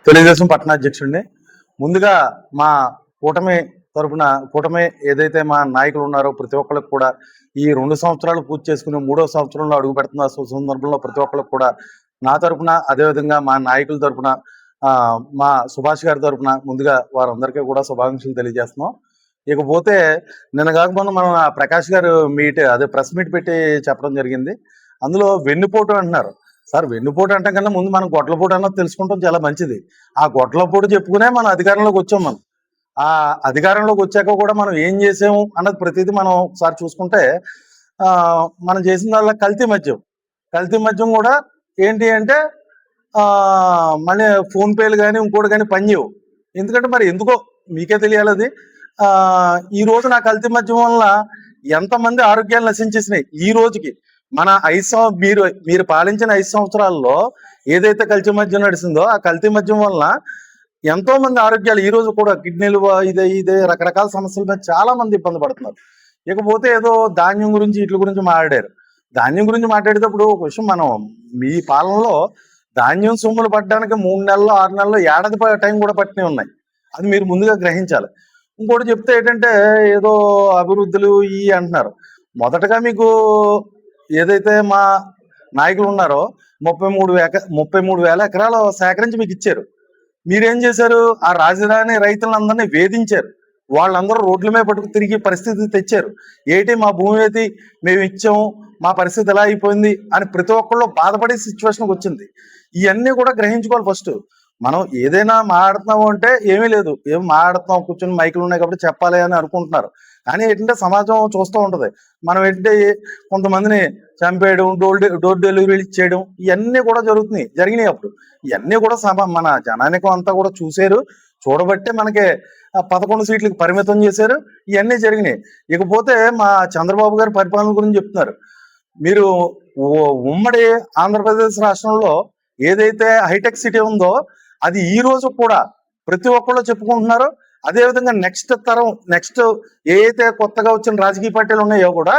తెలుగుదేశం పట్టణ అధ్యక్షుడిని. ముందుగా మా కూటమి తరపున కూటమి ఏదైతే మా నాయకులు ఉన్నారో ప్రతి ఒక్కరికి కూడా ఈ 2 సంవత్సరాలు పూర్తి చేసుకుని 3వ సంవత్సరంలో అడుగు పెడుతున్న సందర్భంలో ప్రతి ఒక్కరికి కూడా నా తరపున అదేవిధంగా మా నాయకుల తరపున మా సుభాష్ గారి తరపున ముందుగా వారందరికీ కూడా శుభాకాంక్షలు తెలియజేస్తున్నాం. ఇకపోతే నిన్న కాకపోతే మనం ప్రకాష్ గారు ప్రెస్ మీట్ పెట్టి చెప్పడం జరిగింది. అందులో వెన్నుపోటు అంటున్నారు. సార్, వెన్నుపోటు అంటే కన్నా ముందు మనం గొడ్లపోటు అన్నది తెలుసుకుంటాం చాలా మంచిది. ఆ గొడ్లపోటు చెప్పుకునే మనం అధికారంలోకి వచ్చాం. మనం ఆ అధికారంలోకి వచ్చాక కూడా మనం ఏం చేసాము అన్నది ప్రతిదీ మనం ఒకసారి చూసుకుంటే మనం చేసిన దానిలో కల్తీ మద్యం కూడా ఏంటి అంటే మళ్ళీ ఫోన్పేలు కానీ ఇంకోటి కానీ పనిచేయవు. ఎందుకంటే మరి ఎందుకో మీకే తెలియాలి అది. ఈ రోజు నా కల్తీ మద్యం వల్ల ఎంతమంది ఆరోగ్యాలు నశించేసినాయి. ఈ రోజుకి మన మీరు పాలించిన 5 సంవత్సరాల్లో ఏదైతే కల్తీ మద్యం నడిచిందో ఆ కల్తీ మద్యం వల్ల ఎంతో మంది ఆరోగ్యాలు ఈ రోజు కూడా కిడ్నీలు ఇదే రకరకాల సమస్యల మీద చాలా మంది ఇబ్బంది పడుతున్నారు. ఇకపోతే ఏదో ధాన్యం గురించి వీటి గురించి మాట్లాడారు. ధాన్యం గురించి మాట్లాడేటప్పుడు ఒక విషయం, మనం మీ పాలనలో ధాన్యం సొమ్ములు పట్టడానికి 3 నెలలు 6 నెలలు ఏడాది టైం కూడా పట్టినవి ఉన్నాయి. అది మీరు ముందుగా గ్రహించాలి. ఇంకోటి చెప్తే ఏంటంటే ఏదో అభివృద్ధులు అంటున్నారు. మొదటగా మీకు ఏదైతే మా నాయకులు ఉన్నారో 33,000 ఎకరాలు సేకరించి మీకు ఇచ్చారు. మీరేం చేశారు? ఆ రాజధాని రైతులందరినీ వేధించారు. వాళ్ళందరూ రోడ్ల మీద పట్టుకు తిరిగి పరిస్థితి తెచ్చారు. మా భూమి ఏది మేము ఇచ్చాము, మా పరిస్థితి ఎలా అయిపోయింది అని ప్రతి ఒక్కళ్ళు బాధపడే సిచ్యువేషన్కి వచ్చింది. ఇవన్నీ కూడా గ్రహించుకోవాలి. ఫస్ట్ మనం ఏదైనా మాట్లాడుతున్నాము అంటే ఏమీ లేదు, ఏం మాట్లాడుతున్నాం కూర్చొని మైకులు ఉన్నాయి కాబట్టి చెప్పాలి అని అనుకుంటున్నారు. కానీ ఏంటంటే సమాజం చూస్తూ ఉంటది. మనం ఏంటంటే కొంతమందిని చంపేయడం, డోర్ డెలివరీలు ఇచ్చేయడం ఇవన్నీ కూడా జరిగినాయి. అప్పుడు ఇవన్నీ కూడా మన జనానికం అంతా కూడా చూశారు. చూడబట్టే మనకి 11 సీట్లకు పరిమితం చేశారు. ఇవన్నీ జరిగినాయి. ఇకపోతే మా చంద్రబాబు గారి పరిపాలన గురించి చెప్తున్నారు. మీరు ఉమ్మడి ఆంధ్రప్రదేశ్ రాష్ట్రంలో ఏదైతే హైటెక్ సిటీ ఉందో అది ఈ రోజు కూడా ప్రతి ఒక్కళ్ళు చెప్పుకుంటున్నారు. అదేవిధంగా నెక్స్ట్ ఏదైతే కొత్తగా వచ్చిన రాజకీయ పార్టీలు ఉన్నాయో కూడా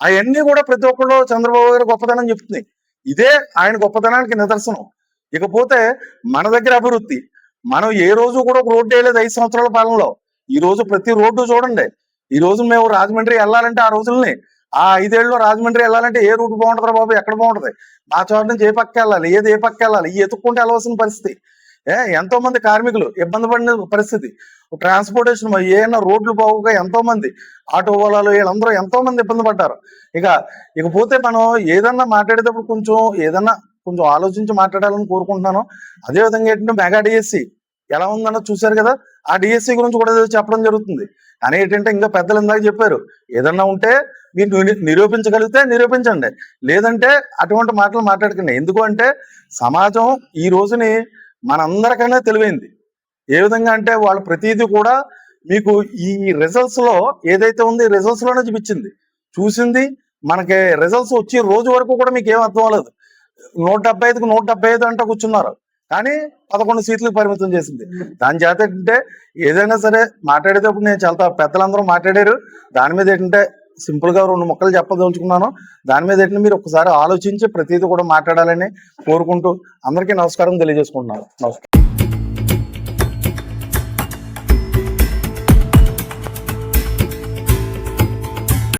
అవన్నీ కూడా ప్రతి ఒక్కళ్ళు చంద్రబాబు గారు గొప్పతనం చెప్తున్నాయి. ఇదే ఆయన గొప్పతనానికి నిదర్శనం. ఇకపోతే మన దగ్గర అభివృద్ధి, మనం ఏ రోజు కూడా ఒక రోడ్డు వేయలేదు 5 సంవత్సరాల పాలనలో. ఈ రోజు ప్రతి రోడ్డు చూడండి. ఈ రోజు మేము రాజమండ్రి వెళ్ళాలంటే ఆ రోజుల్ని 5 ఏళ్ళలో రాజమండ్రి వెళ్ళాలంటే ఏ రూట్ బాగుంటుందా బాబు, ఎక్కడ బాగుంటుంది, మా చోట నుంచి ఏ పక్క వెళ్ళాలి, ఏ పక్క వెళ్ళాలి, ఎత్తుక్కుంటే వెళ్ళవలసిన పరిస్థితి. ఎంతో మంది కార్మికులు ఇబ్బంది పడిన పరిస్థితి. ట్రాన్స్పోర్టేషన్ ఏమైనా రోడ్లు బాగుగా ఎంతో మంది ఆటో వాళ్ళలో వీళ్ళందరూ ఎంతో మంది ఇబ్బంది పడ్డారు. ఇకపోతే మనం ఏదన్నా మాట్లాడేటప్పుడు కొంచెం ఆలోచించి మాట్లాడాలని కోరుకుంటున్నాను. అదేవిధంగా ఏంటంటే మెగా డిఎస్సి ఎలా ఉందన్నది చూశారు కదా. ఆ డిఎస్సి గురించి కూడా చెప్పడం జరుగుతుంది. కానీ ఏంటంటే ఇంకా పెద్దలు ఇందాక చెప్పారు, ఏదన్నా ఉంటే మీరు నిరూపించగలిగితే నిరూపించండి, లేదంటే అటువంటి మాటలు మాట్లాడకండి. ఎందుకు అంటే సమాజం ఈ రోజుని మనందరికైనా తెలివైంది. ఏ విధంగా అంటే వాళ్ళు ప్రతిదీ కూడా మీకు ఈ రిజల్ట్స్ లో ఏదైతే ఉంది రిజల్ట్స్ లోనే చూసింది. మనకి రిజల్ట్స్ వచ్చే రోజు వరకు కూడా మీకు ఏం అర్థం అవ్వలేదు. 175కు 175 అంటూ కూర్చున్నారు. కానీ 11 సీట్లకు పరిమితం చేసింది. దాని చేత ఏంటంటే ఏదైనా సరే మాట్లాడేటప్పుడు నేను చాలా పెద్దలందరూ మాట్లాడారు. దాని మీద ఏంటంటే సింపుల్ గా 2 ముక్కలు చెప్పదలుచుకున్నాను. దాని మీద ఏంటంటే మీరు ఒకసారి ఆలోచించి ప్రతిదీ కూడా మాట్లాడాలని కోరుకుంటూ అందరికీ నమస్కారం తెలియజేసుకుంటున్నాను. నమస్కారం.